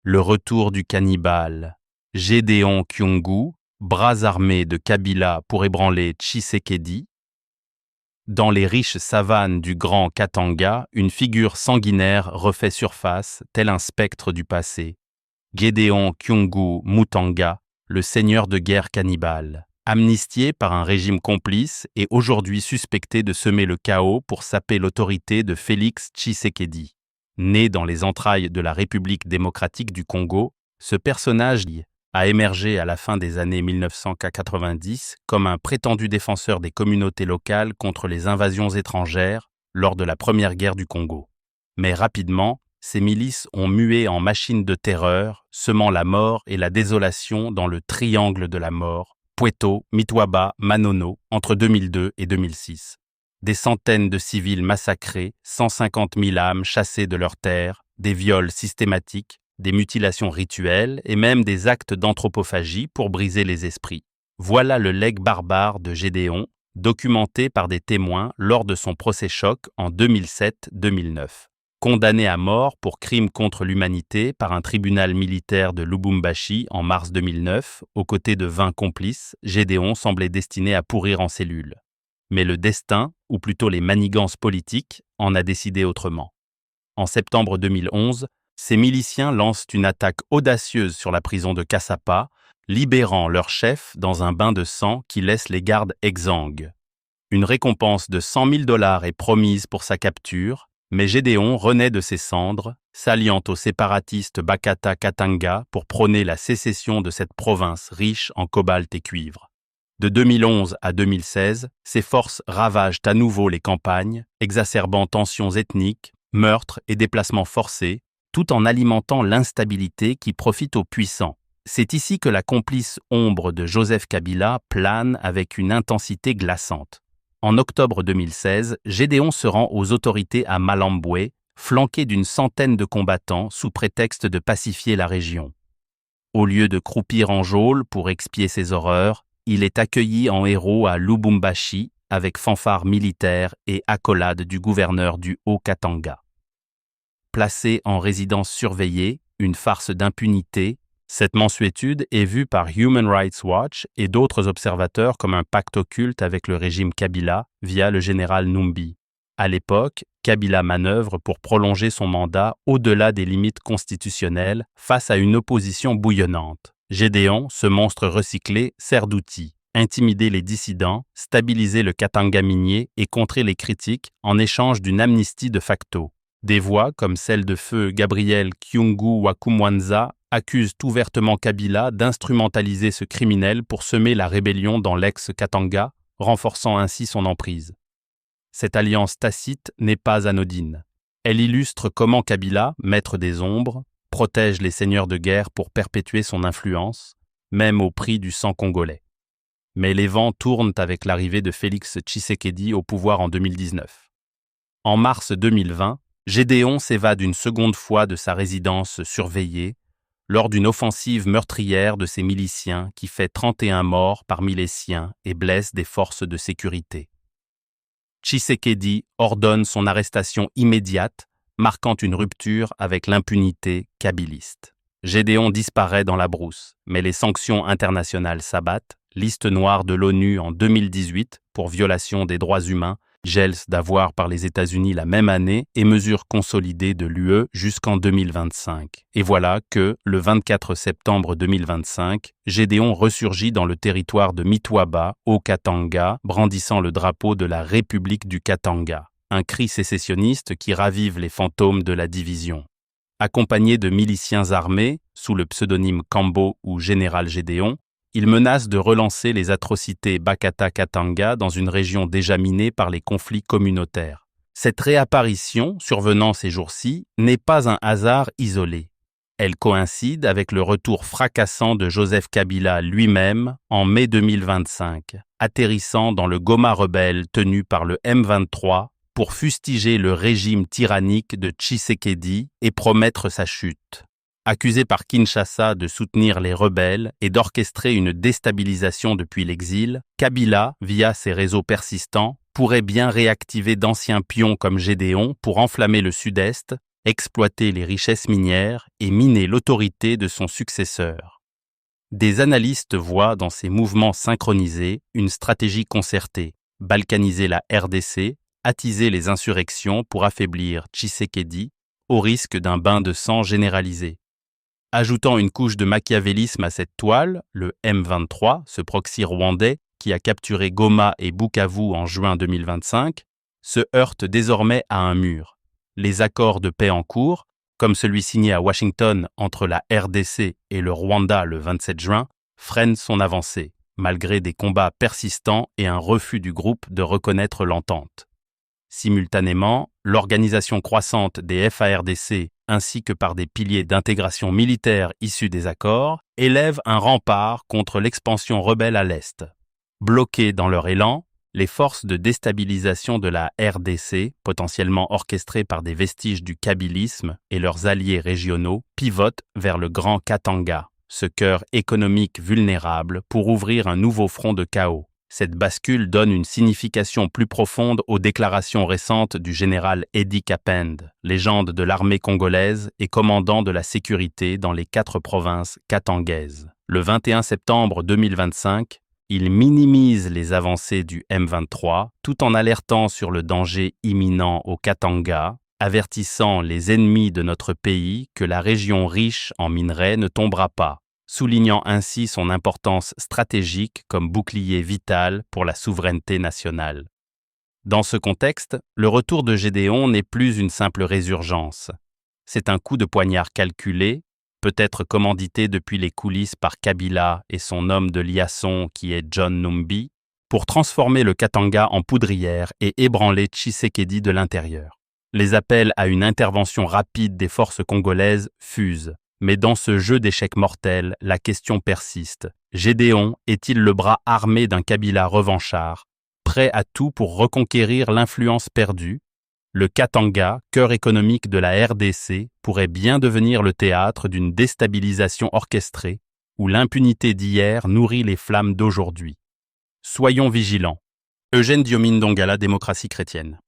Le retour du cannibale. Gédéon Kyungu, bras armés de Kabila pour ébranler Tshisekedi. Dans les riches savanes du Grand Katanga, une figure sanguinaire refait surface, tel un spectre du passé. Gédéon Kyungu Mutanga, le seigneur de guerre cannibale, amnistié par un régime complice et aujourd'hui suspecté de semer le chaos pour saper l'autorité de Félix Tshisekedi. Né dans les entrailles de la République démocratique du Congo, ce personnage a émergé à la fin des années 1990 comme un prétendu défenseur des communautés locales contre les invasions étrangères lors de la Première Guerre du Congo. Mais rapidement, ces milices ont mué en machines de terreur, semant la mort et la désolation dans le triangle de la mort, Pweto, Mitwaba, Manono, entre 2002 et 2006. Des centaines de civils massacrés, 150 000 âmes chassées de leurs terres, des viols systématiques, des mutilations rituelles et même des actes d'anthropophagie pour briser les esprits. Voilà le legs barbare de Gédéon, documenté par des témoins lors de son procès-choc en 2007-2009. Condamné à mort pour crimes contre l'humanité par un tribunal militaire de Lubumbashi en mars 2009, aux côtés de 20 complices, Gédéon semblait destiné à pourrir en cellule. Mais le destin, ou plutôt les manigances politiques, en a décidé autrement. En septembre 2011, ces miliciens lancent une attaque audacieuse sur la prison de Kassapa, libérant leur chef dans un bain de sang qui laisse les gardes exsangues. Une récompense de $100 000 est promise pour sa capture, mais Gédéon renaît de ses cendres, s'alliant aux séparatistes Bakata Katanga pour prôner la sécession de cette province riche en cobalt et cuivre. De 2011 à 2016, ces forces ravagent à nouveau les campagnes, exacerbant tensions ethniques, meurtres et déplacements forcés, tout en alimentant l'instabilité qui profite aux puissants. C'est ici que la complice ombre de Joseph Kabila plane avec une intensité glaçante. En octobre 2016, Gédéon se rend aux autorités à Malambwe, flanqué d'une centaine de combattants sous prétexte de pacifier la région. Au lieu de croupir en geôle pour expier ses horreurs, il est accueilli en héros à Lubumbashi avec fanfare militaire et accolade du gouverneur du Haut-Katanga. Placé en résidence surveillée, une farce d'impunité, cette mansuétude est vue par Human Rights Watch et d'autres observateurs comme un pacte occulte avec le régime Kabila via le général Numbi. À l'époque, Kabila manœuvre pour prolonger son mandat au-delà des limites constitutionnelles face à une opposition bouillonnante. Gédéon, ce monstre recyclé, sert d'outil. Intimider les dissidents, stabiliser le Katanga minier et contrer les critiques en échange d'une amnistie de facto. Des voix, comme celle de feu Gabriel Kyungu Wakumwanza, accusent ouvertement Kabila d'instrumentaliser ce criminel pour semer la rébellion dans l'ex-Katanga, renforçant ainsi son emprise. Cette alliance tacite n'est pas anodine. Elle illustre comment Kabila, maître des ombres, protège les seigneurs de guerre pour perpétuer son influence, même au prix du sang congolais. Mais les vents tournent avec l'arrivée de Félix Tshisekedi au pouvoir en 2019. En mars 2020, Gédéon s'évade une seconde fois de sa résidence surveillée lors d'une offensive meurtrière de ses miliciens qui fait 31 morts parmi les siens et blesse des forces de sécurité. Tshisekedi ordonne son arrestation immédiate, marquant une rupture avec l'impunité kabiliste. Gédéon disparaît dans la brousse, mais les sanctions internationales s'abattent, liste noire de l'ONU en 2018 pour violation des droits humains, gels d'avoir par les États-Unis la même année et mesures consolidées de l'UE jusqu'en 2025. Et voilà que, le 24 septembre 2025, Gédéon ressurgit dans le territoire de Mitwaba, au Katanga, brandissant le drapeau de la République du Katanga, un cri sécessionniste qui ravive les fantômes de la division. Accompagné de miliciens armés, sous le pseudonyme Kambo ou Général Gédéon, il menace de relancer les atrocités Bakata Katanga dans une région déjà minée par les conflits communautaires. Cette réapparition, survenant ces jours-ci, n'est pas un hasard isolé. Elle coïncide avec le retour fracassant de Joseph Kabila lui-même en mai 2025, atterrissant dans le Goma rebelle tenu par le M23 pour fustiger le régime tyrannique de Tshisekedi et promettre sa chute. Accusé par Kinshasa de soutenir les rebelles et d'orchestrer une déstabilisation depuis l'exil, Kabila, via ses réseaux persistants, pourrait bien réactiver d'anciens pions comme Gédéon pour enflammer le Sud-Est, exploiter les richesses minières et miner l'autorité de son successeur. Des analystes voient dans ces mouvements synchronisés une stratégie concertée, balkaniser la RDC, attiser les insurrections pour affaiblir Tshisekedi, au risque d'un bain de sang généralisé. Ajoutant une couche de machiavélisme à cette toile, le M23, ce proxy rwandais qui a capturé Goma et Bukavu en juin 2025, se heurte désormais à un mur. Les accords de paix en cours, comme celui signé à Washington entre la RDC et le Rwanda le 27 juin, freinent son avancée, malgré des combats persistants et un refus du groupe de reconnaître l'entente. Simultanément, l'organisation croissante des FARDC ainsi que par des piliers d'intégration militaire issus des accords élèvent un rempart contre l'expansion rebelle à l'Est. Bloquées dans leur élan, les forces de déstabilisation de la RDC, potentiellement orchestrées par des vestiges du kabylisme et leurs alliés régionaux, pivotent vers le Grand Katanga, ce cœur économique vulnérable pour ouvrir un nouveau front de chaos. Cette bascule donne une signification plus profonde aux déclarations récentes du général Eddy Kapend, légende de l'armée congolaise et commandant de la sécurité dans les 4 provinces katangaises. Le 21 septembre 2025, il minimise les avancées du M23 tout en alertant sur le danger imminent au Katanga, avertissant les ennemis de notre pays que la région riche en minerais ne tombera pas, soulignant ainsi son importance stratégique comme bouclier vital pour la souveraineté nationale. Dans ce contexte, le retour de Gédéon n'est plus une simple résurgence. C'est un coup de poignard calculé, peut-être commandité depuis les coulisses par Kabila et son homme de liaison qui est John Numbi, pour transformer le Katanga en poudrière et ébranler Tshisekedi de l'intérieur. Les appels à une intervention rapide des forces congolaises fusent. Mais dans ce jeu d'échecs mortels, la question persiste. Gédéon est-il le bras armé d'un Kabila revanchard, prêt à tout pour reconquérir l'influence perdue? Le Katanga, cœur économique de la RDC, pourrait bien devenir le théâtre d'une déstabilisation orchestrée, où l'impunité d'hier nourrit les flammes d'aujourd'hui. Soyons vigilants. Eugène Diomine Dongala, Démocratie chrétienne.